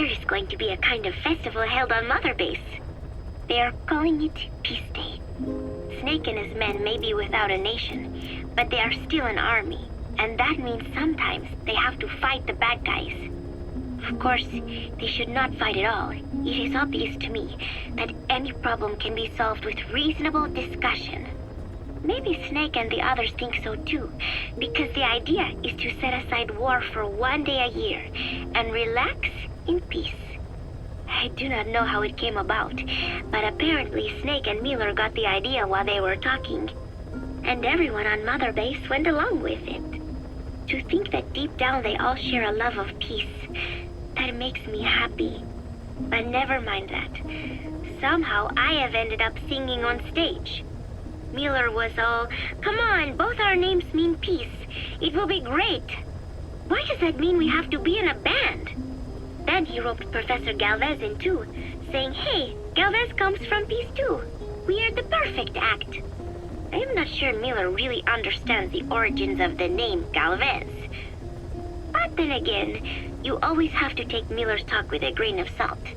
There is going to be a kind of festival held on Mother Base. They are calling it Peace Day. Snake and his men may be without a nation, but they are still an army, and that means sometimes they have to fight the bad guys. Of course, they should not fight at all. It is obvious to me that any problem can be solved with reasonable discussion. Maybe Snake and the others think so too, because the idea is to set aside war for one day a year and relax in peace. I do not know how it came about, but apparently Snake and Miller got the idea while they were talking, and everyone on Mother Base went along with it. To think that deep down they all share a love of peace, that makes me happy. But never mind that. Somehow I have ended up singing on stage. Miller was all, "Come on, both our names mean peace. It will be great." Why does that mean we have to be in a band? Then he roped Professor Galvez in too, saying, "Hey, Galvez comes from peace too. We are the perfect act." I am not sure Miller really understands the origins of the name Galvez. But then again, you always have to take Miller's talk with a grain of salt.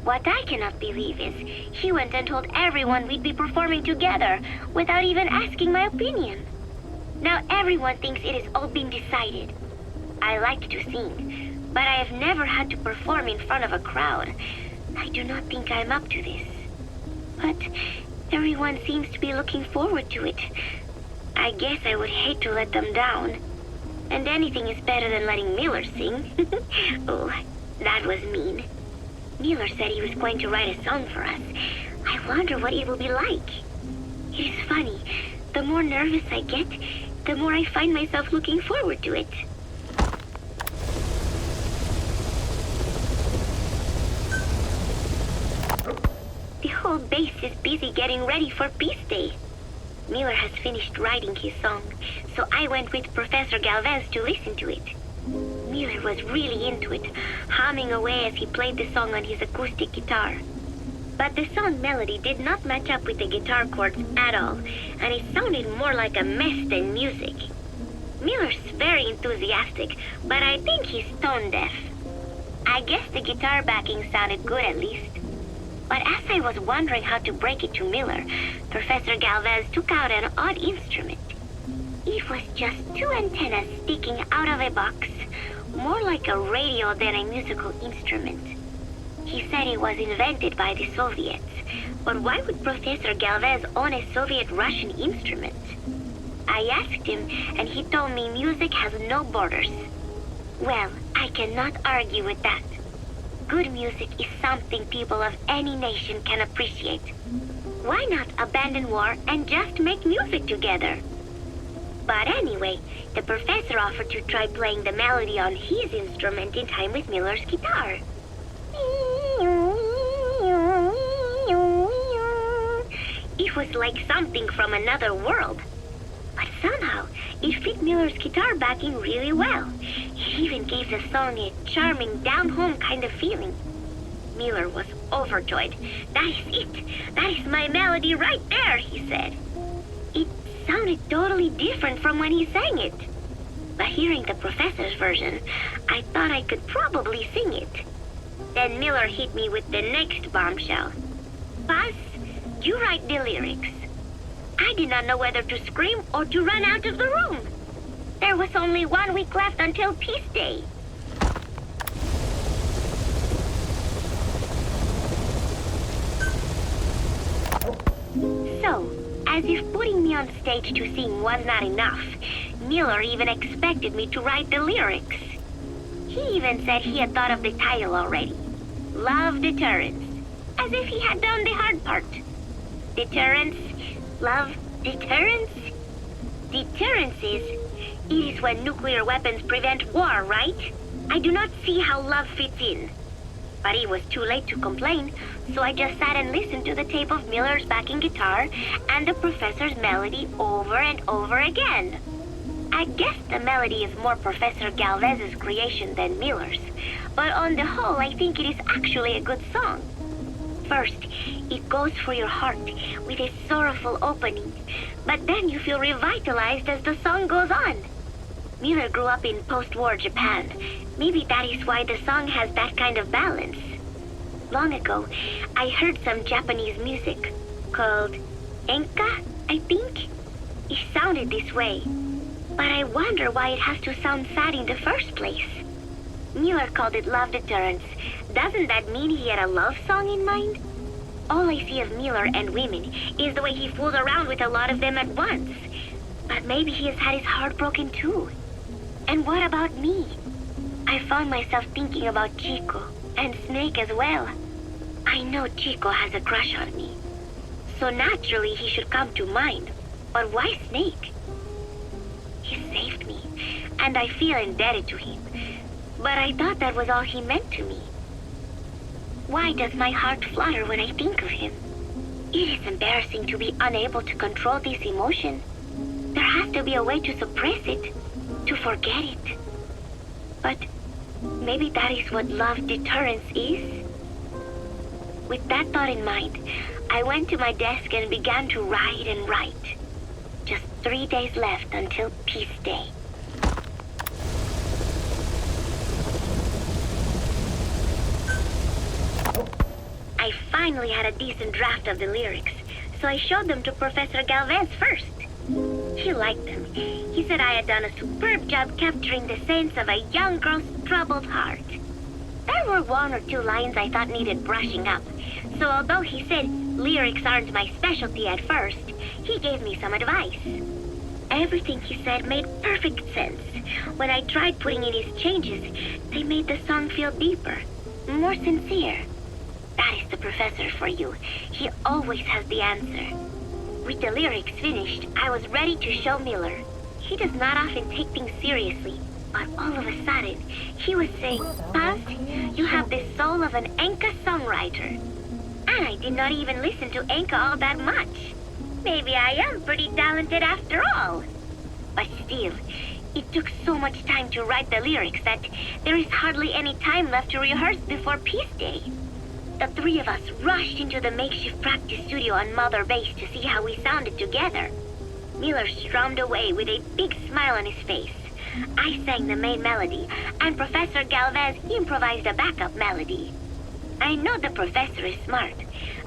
What I cannot believe is he went and told everyone we'd be performing together without even asking my opinion. Now everyone thinks it has all been decided. I like to sing, but I have never had to perform in front of a crowd. I do not think I'm up to this. But everyone seems to be looking forward to it. I guess I would hate to let them down. And anything is better than letting Miller sing. Oh, that was mean. Miller said he was going to write a song for us. I wonder what it will be like. It is funny. The more nervous I get, the more I find myself looking forward to it. The whole base is busy getting ready for Peace Day. Miller has finished writing his song, so I went with Professor Galvez to listen to it. Miller was really into it, humming away as he played the song on his acoustic guitar. But the song melody did not match up with the guitar chords at all, and it sounded more like a mess than music. Miller's very enthusiastic, but I think he's tone deaf. I guess the guitar backing sounded good at least. But as I was wondering how to break it to Miller, Professor Galvez took out an odd instrument. It was just two antennas sticking out of a box, more like a radio than a musical instrument. He said it was invented by the Soviets, but why would Professor Galvez own a Soviet-Russian instrument? I asked him, and he told me music has no borders. Well, I cannot argue with that. Good music is something people of any nation can appreciate. Why not abandon war and just make music together? But anyway, the professor offered to try playing the melody on his instrument in time with Miller's guitar. It was like something from another world. But somehow, it fit Miller's guitar backing really well. It even gave the song a charming, down-home kind of feeling. Miller was overjoyed. "That is it. That is my melody right there," he said. It sounded totally different from when he sang it. But hearing the professor's version, I thought I could probably sing it. Then Miller hit me with the next bombshell. "Paz, you write the lyrics." I did not know whether to scream or to run out of the room. There was only 1 week left until Peace Day. So, as if putting me on stage to sing was not enough, Miller even expected me to write the lyrics. He even said he had thought of the title already. Love Deterrence. As if he had done the hard part. Deterrence. Love, deterrence? Deterrence is when nuclear weapons prevent war, right? I do not see how love fits in. But it was too late to complain, so I just sat and listened to the tape of Miller's backing guitar and the professor's melody over and over again. I guess the melody is more Professor Galvez's creation than Miller's, but on the whole, I think it is actually a good song. First, it goes for your heart with a sorrowful opening, but then you feel revitalized as the song goes on. Miller grew up in post-war Japan. Maybe that is why the song has that kind of balance. Long ago, I heard some Japanese music called enka, I think. It sounded this way. But I wonder why it has to sound sad in the first place. Miller called it love deterrence. Doesn't that mean he had a love song in mind? All I see of Miller and women is the way he fools around with a lot of them at once. But maybe he has had his heart broken too. And what about me? I found myself thinking about Chico and Snake as well. I know Chico has a crush on me, so naturally he should come to mind. But why Snake? He saved me, and I feel indebted to him. But I thought that was all he meant to me. Why does my heart flutter when I think of him? It is embarrassing to be unable to control this emotion. There has to be a way to suppress it, to forget it. But maybe that is what love deterrence is? With that thought in mind, I went to my desk and began to write and write. Just 3 days left until Peace Day. I finally had a decent draft of the lyrics, so I showed them to Professor Galvez first. He liked them. He said I had done a superb job capturing the sense of a young girl's troubled heart. There were 1 or 2 lines I thought needed brushing up, so although he said lyrics aren't my specialty at first, he gave me some advice. Everything he said made perfect sense. When I tried putting in his changes, they made the song feel deeper, more sincere. That is the professor for you. He always has the answer. With the lyrics finished, I was ready to show Miller. He does not often take things seriously, but all of a sudden, he was saying, Paz, you have the soul of an Enka songwriter. And I did not even listen to Enka all that much. Maybe I am pretty talented after all. But still, it took so much time to write the lyrics that there is hardly any time left to rehearse before Peace Day. The 3 of us rushed into the makeshift practice studio on Mother Base to see how we sounded together. Miller strummed away with a big smile on his face. I sang the main melody, and Professor Galvez improvised a backup melody. I know the professor is smart,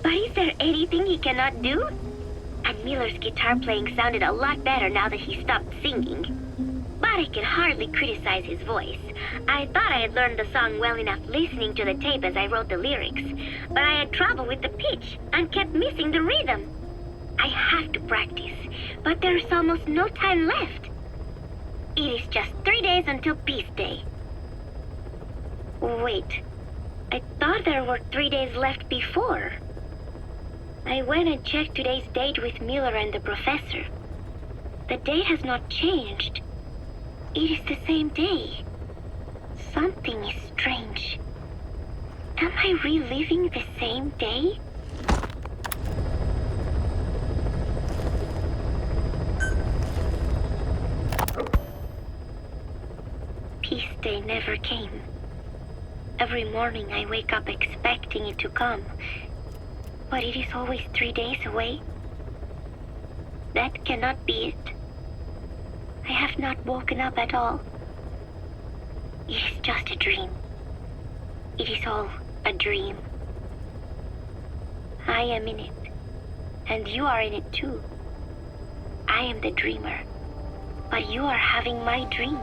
but is there anything he cannot do? And Miller's guitar playing sounded a lot better now that he stopped singing. But I can hardly criticize his voice. I thought I had learned the song well enough listening to the tape as I wrote the lyrics, but I had trouble with the pitch and kept missing the rhythm. I have to practice, but there is almost no time left. It is just 3 days until Peace Day. Wait, I thought there were 3 days left before. I went and checked today's date with Miller and the professor. The date has not changed. It is the same day. Something is strange. Am I reliving the same day? Peace Day never came. Every morning I wake up expecting it to come, but it is always 3 days away. That cannot be it. I have not woken up at all. It is just a dream. It is all a dream. I am in it, and you are in it too. I am the dreamer, but you are having my dream.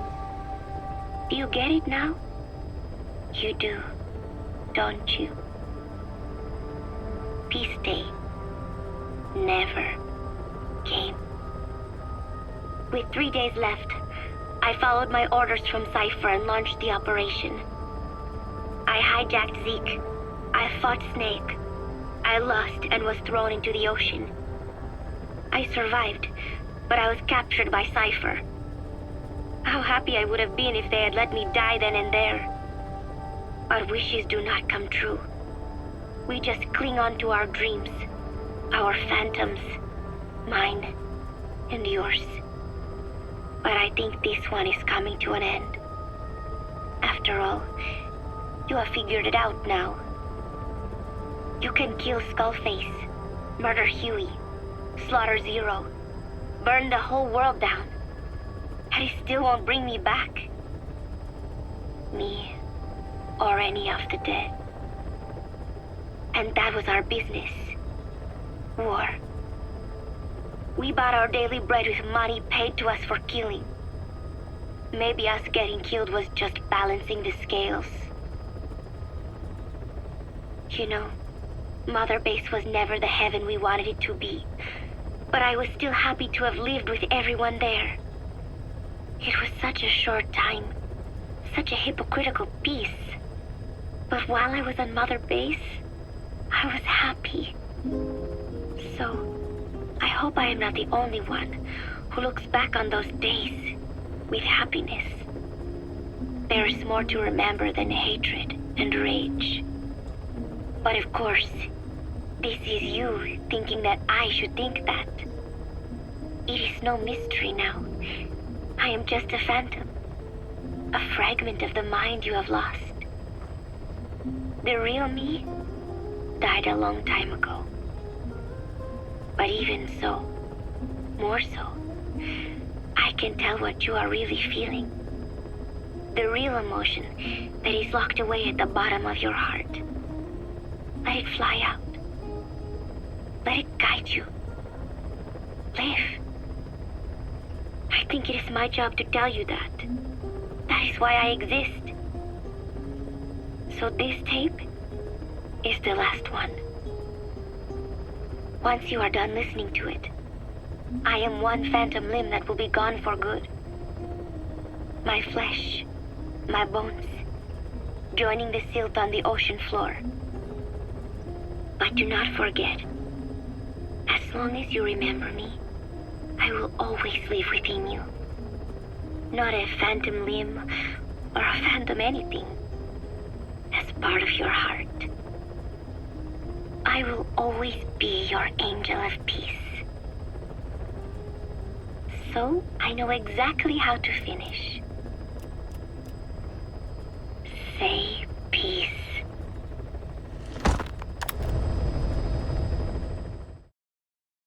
Do you get it now? You do, don't you? Peace Day never came. With 3 days left, I followed my orders from Cypher and launched the operation. I hijacked Zeke. I fought Snake. I lost and was thrown into the ocean. I survived, but I was captured by Cypher. How happy I would have been if they had let me die then and there. But wishes do not come true. We just cling on to our dreams, our phantoms, mine and yours. But I think this one is coming to an end. After all, you have figured it out now. You can kill Skullface, murder Huey, slaughter Zero, burn the whole world down. and it still won't bring me back. Me, or any of the dead. And that was our business. War. We bought our daily bread with money paid to us for killing. Maybe us getting killed was just balancing the scales. You know, Mother Base was never the heaven we wanted it to be. But I was still happy to have lived with everyone there. It was such a short time. Such a hypocritical peace. But while I was on Mother Base, I was happy. So, I hope I am not the only one who looks back on those days with happiness. There is more to remember than hatred and rage. But of course, this is you thinking that I should think that. It is no mystery now. I am just a phantom. A fragment of the mind you have lost. The real me died a long time ago. But even so, more so, I can tell what you are really feeling. The real emotion that is locked away at the bottom of your heart. Let it fly out. Let it guide you. Live. I think it is my job to tell you that. That is why I exist. So this tape is the last one. Once you are done listening to it, I am one phantom limb that will be gone for good. My flesh, my bones, joining the silt on the ocean floor. But do not forget, as long as you remember me, I will always live within you. Not a phantom limb or a phantom anything, as part of your heart. I will always be your angel of peace. So I know exactly how to finish. Say peace.